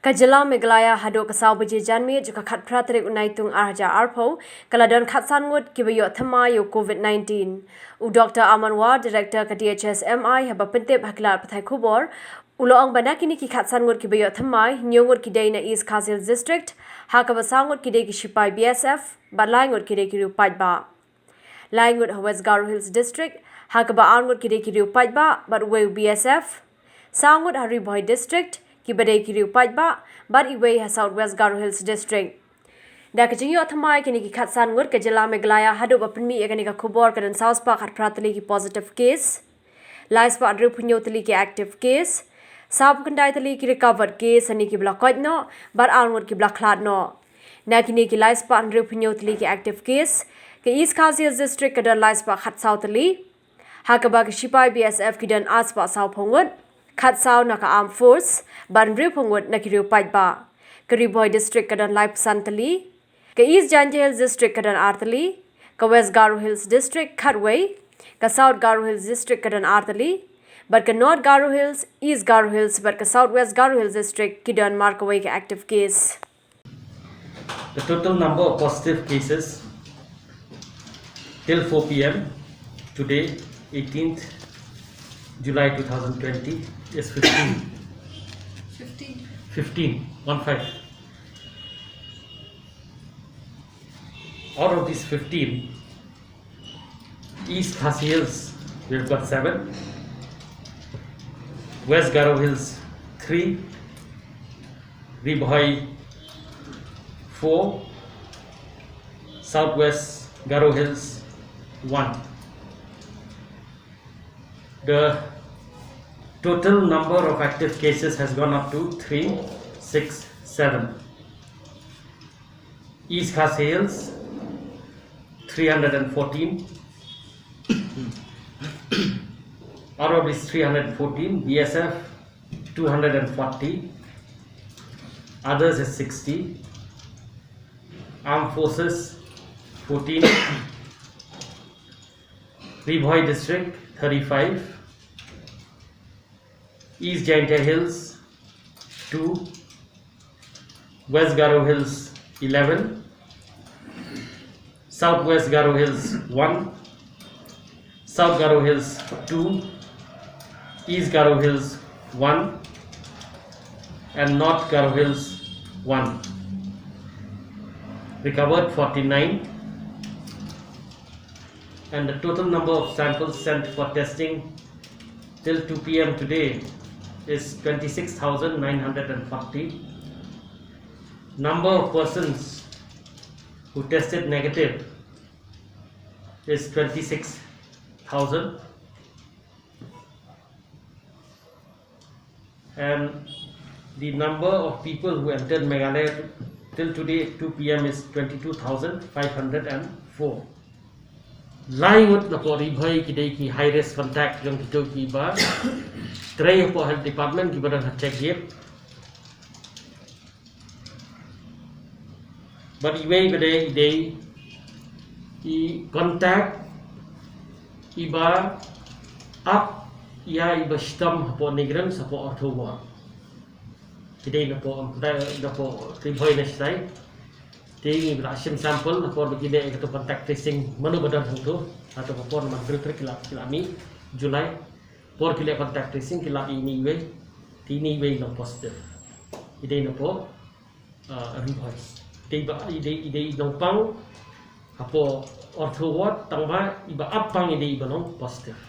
Kajala Meglaya hado kasau beje janmi juga khat pratrik unaitung arja arpo kaladon khatsan ngut kibayo thama yo COVID-19. U Dr. Amanwa Director ka DHS MI haba pentep haklar pathai khubor uloang banakini ki khatsan ngut kibayo thamai nyongut kidai na East Kazil District hakaba sangut kidai ki Shipai BSF balai ngut kidai ki rupai ba. Lai ngut West Garo Hills District hakaba angut kidai ki rupai ba but we BSF sangut Hari Boy District ki badai ki rupai ba but iwe ha Southwest Garo Hills District. Da kajing yo thamai kini ki khatsan ngut Kajala Meglaya hado bapenmi ekani ka khubor kadan South Park hat pratali ki positive case. Lais pa adru punyotali ki active case. Sab kandai tali ki recovered case ani ki bla koit no but angut ki bla khlad no. Na kini ki lais pa adru punyotali ki active case ke East Kazil District kadan lais pa khat sautali. Hakaba ki Shipai BSF ki dan as pa sau phongut. Khat sau naka armed force ban ru phongut na ki ru pait ba. Kariboy District kadan lai santali. Ke East Janjel District kadan artali. Ke West Garo Hills District khatway. Ke South Garo Hills District kadan artali. But ke North Garo Hills, East Garo Hills, but ke Southwest Garo Hills District ki dan mark away ke active case. The total number of positive cases till 4 p.m. today, 18th July 2020 is 15. 15. Out of these 15, East Khasi Hills we've got 7. West Garo Hills 3, Ribhoi 4, Southwest Garo Hills 1. The total number of active cases has gone up to 367. East Khasi Hills 314. Out of these 314, BSF 240, others is 60, Armed Forces 14, Ribhoi District 35, East Jaintia Hills 2, West Garo Hills 11, Southwest Garo Hills 1, South Garo Hills 2, East Garo Hills 1 and North Garo Hills 1. Recovered 49 and the total number of samples sent for testing till 2 p.m. today is 26,940. Number of persons who tested negative is 26,000. And the number of people who entered Meghalaya till today 2 p.m. is 22,504. Lying with the Ribhoi ki high risk contact yang kita kiba, tray for health department kiba dan check yep. But iwe they contact iba up. Ya iba stam po negran sa po October. Today na po Ribhoi na siya. Tingi brasim sample na po begini ito contact tracing mano badan hangto atau po naman filter kilami July por kila contact tracing kila ini way lang positive. Ide na po Ribhoi. Ide nang pang apo October tangba iba up pang ide iba nang positive.